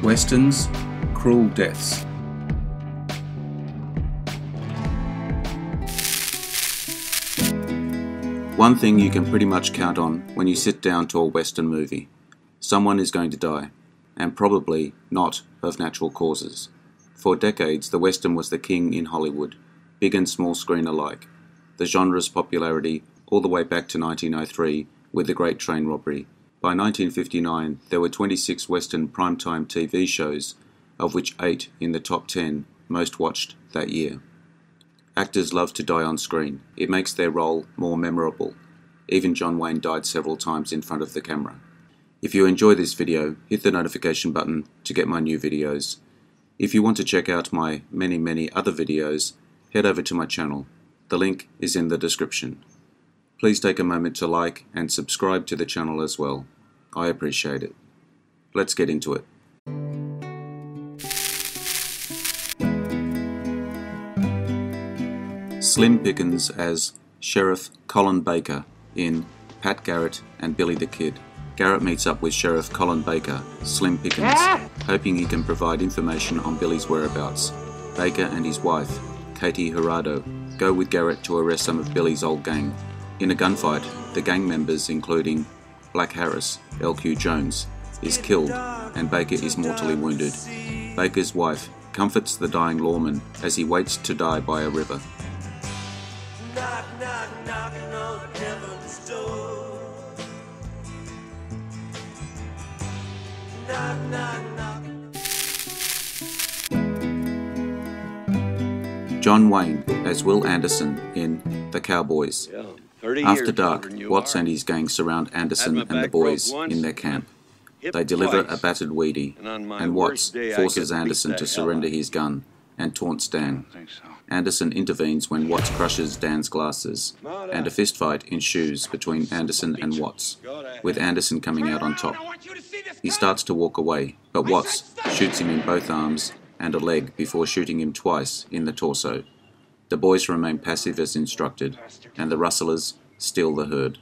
Westerns, cruel deaths. One thing you can pretty much count on when you sit down to a Western movie. Someone is going to die, and probably not of natural causes. For decades, the Western was the king in Hollywood, big and small screen alike. The genre's popularity all the way back to 1903 with the Great Train Robbery. By 1959, there were 26 Western primetime TV shows, of which 8 in the top 10 most watched that year. Actors love to die on screen. It makes their role more memorable. Even John Wayne died several times in front of the camera. If you enjoy this video, hit the notification button to get my new videos. If you want to check out my many other videos, head over to my channel. The link is in the description. Please take a moment to like and subscribe to the channel as well. I appreciate it. Let's get into it. Slim Pickens as Sheriff Colin Baker in Pat Garrett and Billy the Kid. Garrett meets up with Sheriff Colin Baker, Slim Pickens, hoping he can provide information on Billy's whereabouts. Baker and his wife, Katie Gerardo, go with Garrett to arrest some of Billy's old gang. In a gunfight, the gang members, including Black Harris, LQ Jones, is killed and Baker is mortally wounded. Baker's wife comforts the dying lawman as he waits to die by a river. Knock, knock, knocking on heaven's door. Knock, knock, knock. John Wayne as Will Anderson in The Cowboys. After dark, Watts and his gang surround Anderson and the boys in their camp. They deliver a battered Weedy, and Watts forces Anderson to surrender his gun and taunts Dan. Anderson intervenes when Watts crushes Dan's glasses, and a fistfight ensues between Anderson and Watts, with Anderson coming out on top. He starts to walk away, but Watts shoots him in both arms and a leg before shooting him twice in the torso. The boys remain passive as instructed, and the rustlers steal the herd.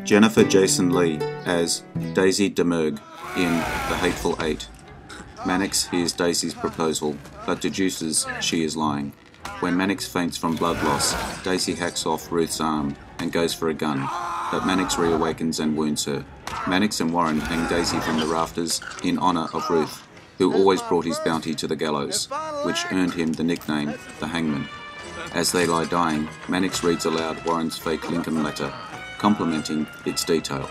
Jennifer Jason Leigh as Daisy DeMurg in The Hateful Eight. Mannix hears Daisy's proposal, but deduces she is lying. When Mannix faints from blood loss, Daisy hacks off Ruth's arm and goes for a gun, but Mannix reawakens and wounds her. Mannix and Warren hang Daisy from the rafters in honour of Ruth, who always brought his bounty to the gallows, which earned him the nickname the Hangman. As they lie dying, Mannix reads aloud Warren's fake Lincoln letter, complementing its detail.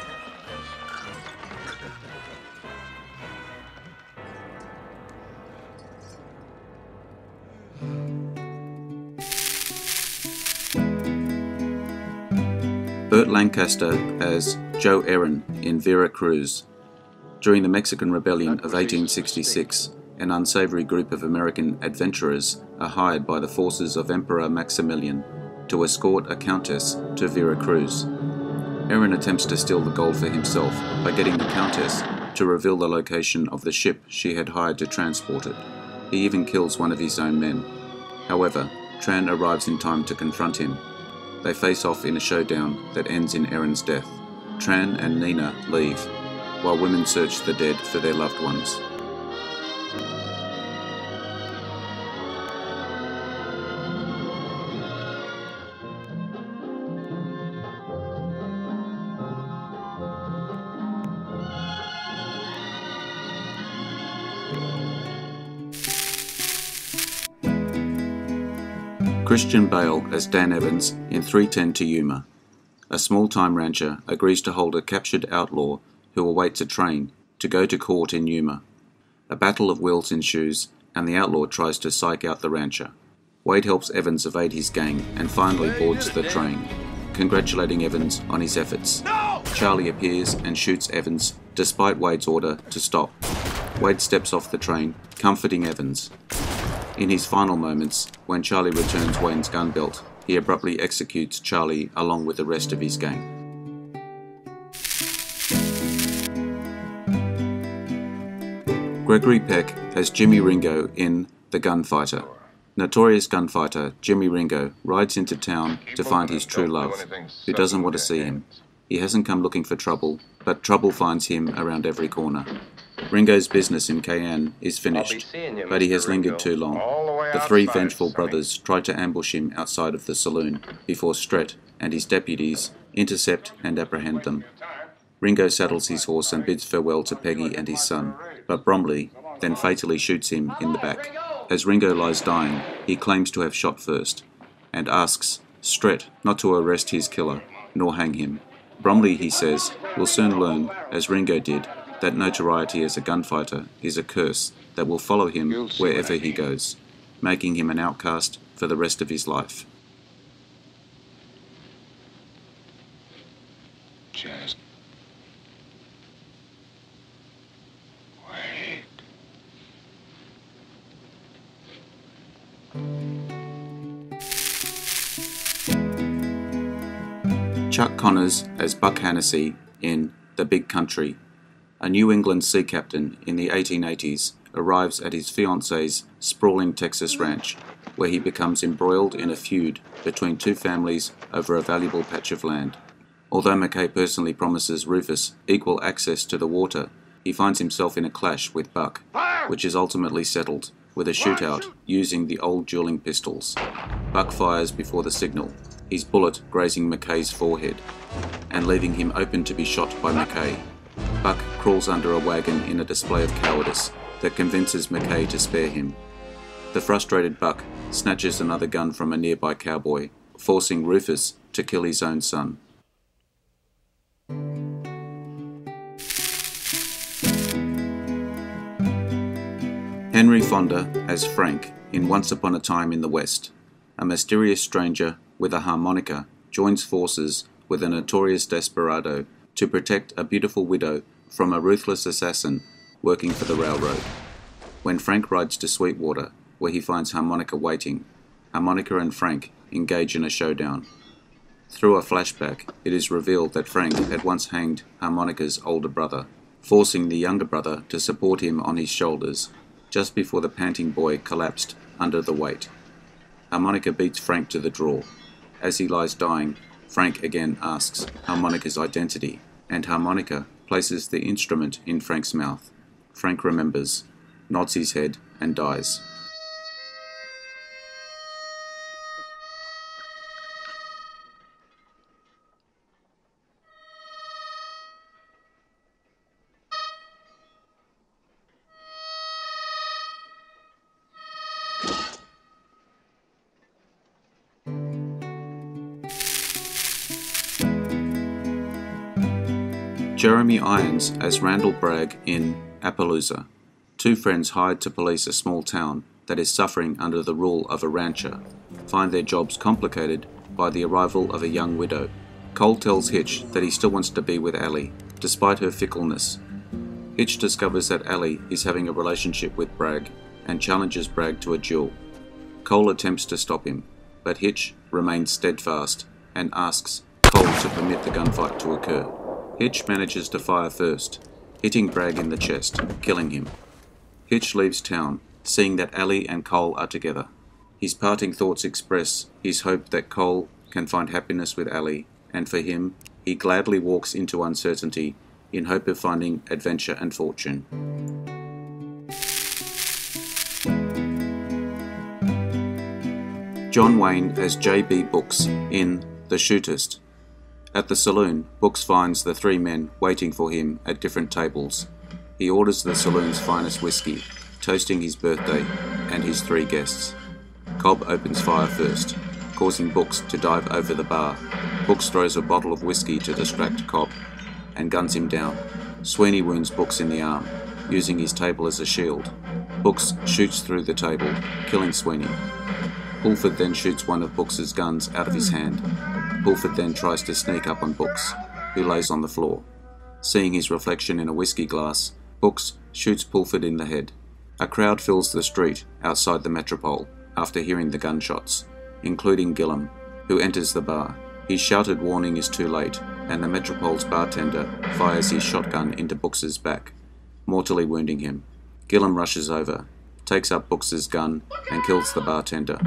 Burt Lancaster as Joe Erin in Vera Cruz. During the Mexican Rebellion of 1866, an unsavory group of American adventurers are hired by the forces of Emperor Maximilian to escort a countess to Vera Cruz. Erin attempts to steal the gold for himself by getting the countess to reveal the location of the ship she had hired to transport it. He even kills one of his own men. However, Tran arrives in time to confront him. They face off in a showdown that ends in Erin's death. Tran and Nina leave, while women search the dead for their loved ones. Christian Bale as Dan Evans in 3:10 to Yuma. A small-time rancher agrees to hold a captured outlaw who awaits a train to go to court in Yuma. A battle of wills ensues, and the outlaw tries to psych out the rancher. Wade helps Evans evade his gang and finally boards the train, congratulating Evans on his efforts. Charlie appears and shoots Evans despite Wade's order to stop. Wade steps off the train, comforting Evans. In his final moments, when Charlie returns Wayne's gun belt, he abruptly executes Charlie along with the rest of his gang. Gregory Peck as Jimmy Ringo in The Gunfighter. Notorious gunfighter Jimmy Ringo rides into town to find his true love, who doesn't want to see him. He hasn't come looking for trouble, but trouble finds him around every corner. Ringo's business in Cayenne is finished, but he has lingered too long. The three vengeful brothers try to ambush him outside of the saloon before Stret and his deputies intercept and apprehend them. Ringo saddles his horse and bids farewell to Peggy and his son, but Bromley then fatally shoots him in the back. As Ringo lies dying, he claims to have shot first, and asks Stret not to arrest his killer, nor hang him. Bromley, he says, will soon learn, as Ringo did, that notoriety as a gunfighter is a curse that will follow him wherever he goes, making him an outcast for the rest of his life. Just wait. Chuck Connors as Buck Hannessy in The Big Country. A New England sea captain in the 1880s arrives at his fiancée's sprawling Texas ranch, where he becomes embroiled in a feud between two families over a valuable patch of land. Although McKay personally promises Rufus equal access to the water, he finds himself in a clash with Buck, which is ultimately settled with a shootout using the old dueling pistols. Buck fires before the signal, his bullet grazing McKay's forehead, and leaving him open to be shot by McKay. Buck crawls under a wagon in a display of cowardice that convinces McKay to spare him. The frustrated Buck snatches another gun from a nearby cowboy, forcing Rufus to kill his own son. Henry Fonda as Frank in Once Upon a Time in the West. A mysterious stranger with a harmonica joins forces with a notorious desperado to protect a beautiful widow from a ruthless assassin working for the railroad. When Frank rides to Sweetwater, where he finds Harmonica waiting, Harmonica and Frank engage in a showdown. Through a flashback, it is revealed that Frank had once hanged Harmonica's older brother, forcing the younger brother to support him on his shoulders, just before the panting boy collapsed under the weight. Harmonica beats Frank to the draw. As he lies dying, Frank again asks Harmonica's identity, and Harmonica places the instrument in Frank's mouth. Frank remembers, nods his head, and dies. Jeremy Irons as Randall Bragg in Appaloosa. Two friends hired to police a small town that is suffering under the rule of a rancher find their jobs complicated by the arrival of a young widow. Cole tells Hitch that he still wants to be with Allie, despite her fickleness. Hitch discovers that Allie is having a relationship with Bragg and challenges Bragg to a duel. Cole attempts to stop him, but Hitch remains steadfast and asks Cole to permit the gunfight to occur. Hitch manages to fire first, hitting Bragg in the chest, killing him. Hitch leaves town, seeing that Allie and Cole are together. His parting thoughts express his hope that Cole can find happiness with Allie, and for him, he gladly walks into uncertainty in hope of finding adventure and fortune. John Wayne as J.B. Books in The Shootist. At the saloon, Books finds the three men waiting for him at different tables. He orders the saloon's finest whiskey, toasting his birthday and his three guests. Cobb opens fire first, causing Books to dive over the bar. Books throws a bottle of whiskey to distract Cobb and guns him down. Sweeney wounds Books in the arm, using his table as a shield. Books shoots through the table, killing Sweeney. Pulford then shoots one of Books's guns out of his hand. Pulford then tries to sneak up on Books, who lays on the floor. Seeing his reflection in a whiskey glass, Books shoots Pulford in the head. A crowd fills the street outside the Metropole after hearing the gunshots, including Gillum, who enters the bar. His shouted warning is too late, and the Metropole's bartender fires his shotgun into Books's back, mortally wounding him. Gillum rushes over, takes up Books's gun, and kills the bartender.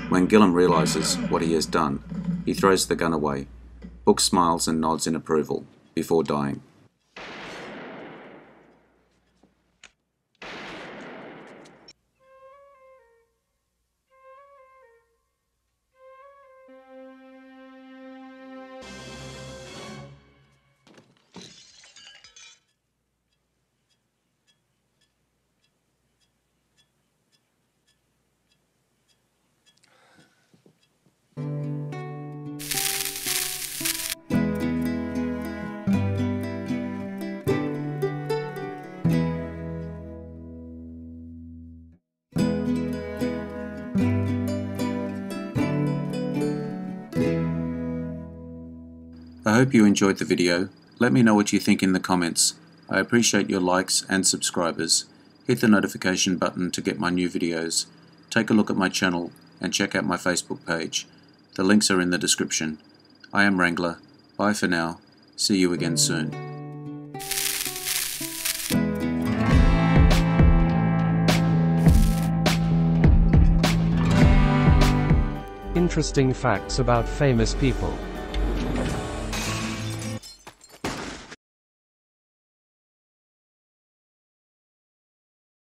When Gillum realizes what he has done, he throws the gun away. Books smiles and nods in approval, before dying. I hope you enjoyed the video. Let me know what you think in the comments. I appreciate your likes and subscribers. Hit the notification button to get my new videos. Take a look at my channel and check out my Facebook page. The links are in the description. I am Wrangler. Bye for now. See you again soon. Interesting facts about famous people.